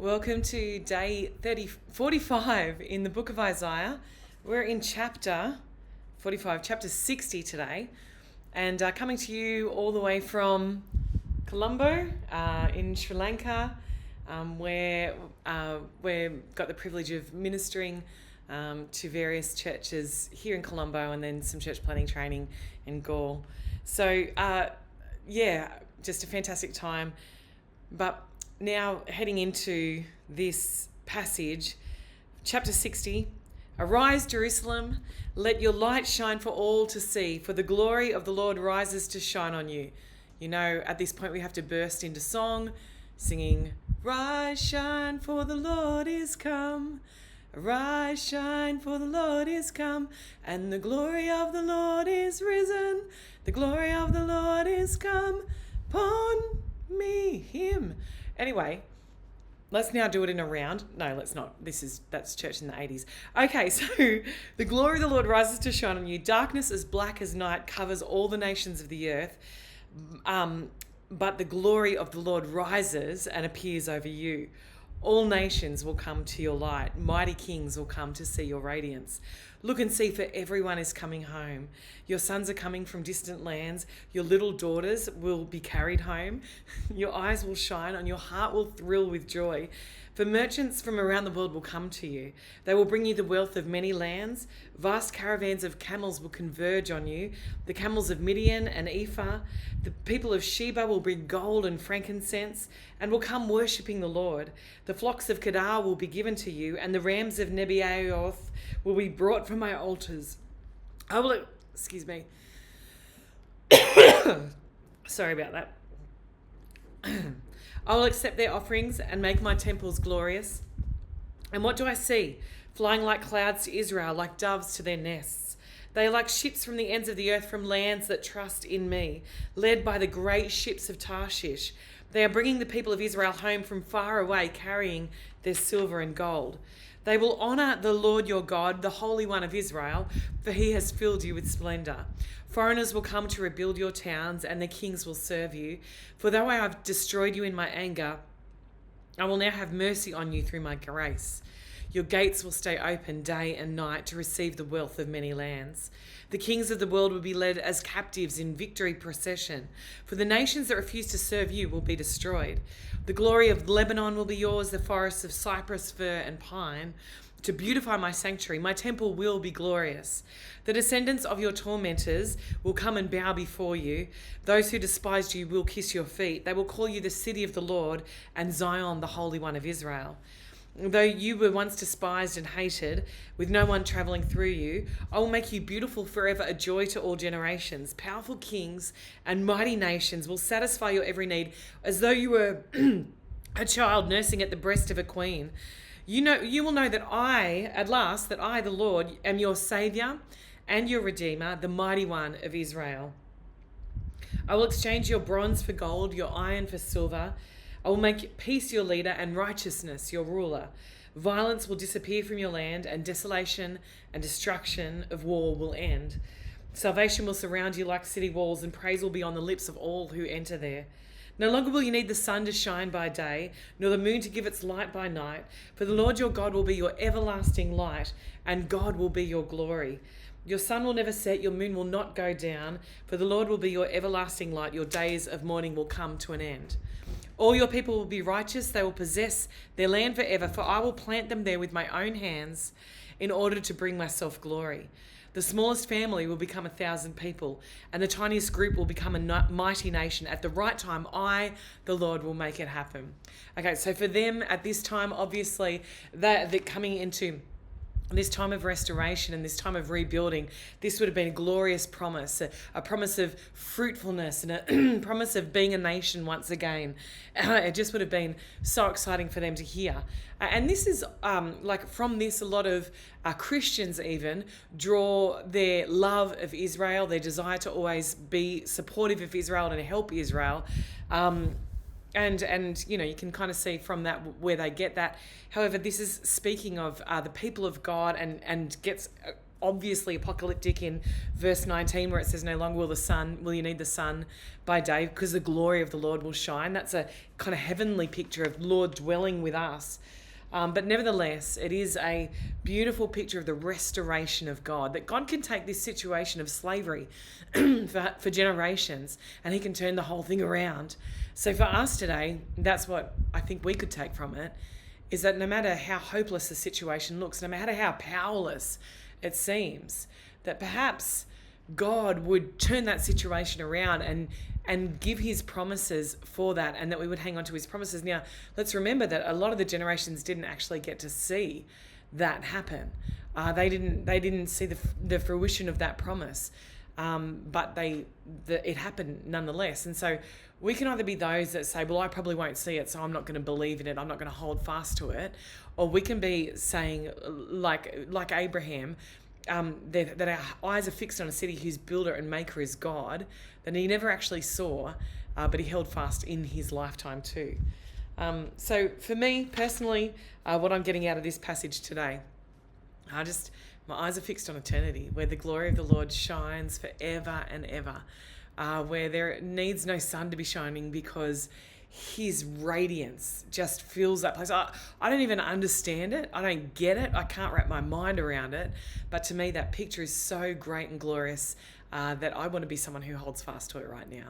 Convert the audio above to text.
Welcome to day 45 in the book of Isaiah. We're in chapter 45, chapter 60 today, and coming to you all the way from Colombo in Sri Lanka, where we've got the privilege of ministering to various churches here in Colombo and then some church planting training in Gaul. So, just a fantastic time. But now heading into this passage, chapter 60, Arise, Jerusalem, let your light shine for all to see, for the glory of the Lord rises to shine on you. You know, at this point we have to burst into song, singing, Rise, shine, for the Lord is come. Arise, shine, for the Lord is come, and the glory of the Lord is risen. The glory of the Lord is come upon me, him. Anyway, let's now do it in a round. No, let's not. That's church in the 80s. Okay, so the glory of the Lord rises to shine on you. Darkness as black as night covers all the nations of the earth. But the glory of the Lord rises and appears over you. All nations will come to your light. Mighty kings will come to see your radiance. Look and see, for everyone is coming home. Your sons are coming from distant lands. Your little daughters will be carried home. Your eyes will shine and your heart will thrill with joy. For merchants from around the world will come to you. They will bring you the wealth of many lands. Vast caravans of camels will converge on you. The camels of Midian and Ephah. The people of Sheba will bring gold and frankincense and will come worshipping the Lord. The flocks of Kedar will be given to you, and the rams of Nebaioth will be brought from my altars. Sorry about that. I will accept their offerings and make my temples glorious. And what do I see? Flying like clouds to Israel, like doves to their nests. They are like ships from the ends of the earth, from lands that trust in me, led by the great ships of Tarshish. They are bringing the people of Israel home from far away, carrying their silver and gold. They will honour the Lord your God, the Holy One of Israel, for he has filled you with splendour. Foreigners will come to rebuild your towns, and the kings will serve you. For though I have destroyed you in my anger, I will now have mercy on you through my grace. Your gates will stay open day and night to receive the wealth of many lands. The kings of the world will be led as captives in victory procession, for the nations that refuse to serve you will be destroyed. The glory of Lebanon will be yours, the forests of cypress, fir, and pine. To beautify my sanctuary, my temple will be glorious. The descendants of your tormentors will come and bow before you. Those who despised you will kiss your feet. They will call you the city of the Lord and Zion, the Holy One of Israel. Though you were once despised and hated, with no one traveling through you, I will make you beautiful forever, a joy to all generations. Powerful kings and mighty nations will satisfy your every need, as though you were a child nursing at the breast of a queen. You will know that I, the Lord, am your Saviour and your Redeemer, the mighty one of Israel. I will exchange your bronze for gold, your iron for silver. I will make peace your leader and righteousness your ruler. Violence will disappear from your land, and desolation and destruction of war will end. Salvation will surround you like city walls, and praise will be on the lips of all who enter there. No longer will you need the sun to shine by day, nor the moon to give its light by night, for the Lord your God will be your everlasting light, and God will be your glory. Your sun will never set, your moon will not go down, for the Lord will be your everlasting light. Your days of mourning will come to an end. All your people will be righteous, they will possess their land forever, for I will plant them there with my own hands in order to bring myself glory. The smallest family will become 1,000 people, and the tiniest group will become a mighty nation. At the right time, I, the Lord, will make it happen. Okay, so for them at this time, obviously, they're coming into this time of restoration and this time of rebuilding, this would have been a glorious promise, a promise of fruitfulness and a promise of being a nation once again. It just would have been so exciting for them to hear. And this is from this, a lot of Christians even draw their love of Israel, their desire to always be supportive of Israel and help Israel. And you can kind of see from that where they get that. However, this is speaking of the people of God and gets obviously apocalyptic in verse 19, where it says, no longer will you need the sun by day, because the glory of the Lord will shine. That's a kind of heavenly picture of Lord dwelling with us. But nevertheless, it is a beautiful picture of the restoration of God, that God can take this situation of slavery for generations and he can turn the whole thing around. So for us today, that's what I think we could take from it, is that no matter how hopeless the situation looks, no matter how powerless it seems, that perhaps God would turn that situation around and give his promises for that, and that we would hang on to his promises. Now, let's remember that a lot of the generations didn't actually get to see that happen. They didn't see the fruition of that promise, but it happened nonetheless. And so we can either be those that say, well, I probably won't see it, so I'm not going to believe in it, I'm not going to hold fast to it. Or we can be saying, like Abraham, that our eyes are fixed on a city whose builder and maker is God, that he never actually saw, but he held fast in his lifetime too. So for me personally, what I'm getting out of this passage today, my eyes are fixed on eternity, where the glory of the Lord shines forever and ever, where there needs no sun to be shining, because his radiance just fills that place. I don't even understand it. I don't get it. I can't wrap my mind around it. But to me, that picture is so great and glorious that I want to be someone who holds fast to it right now.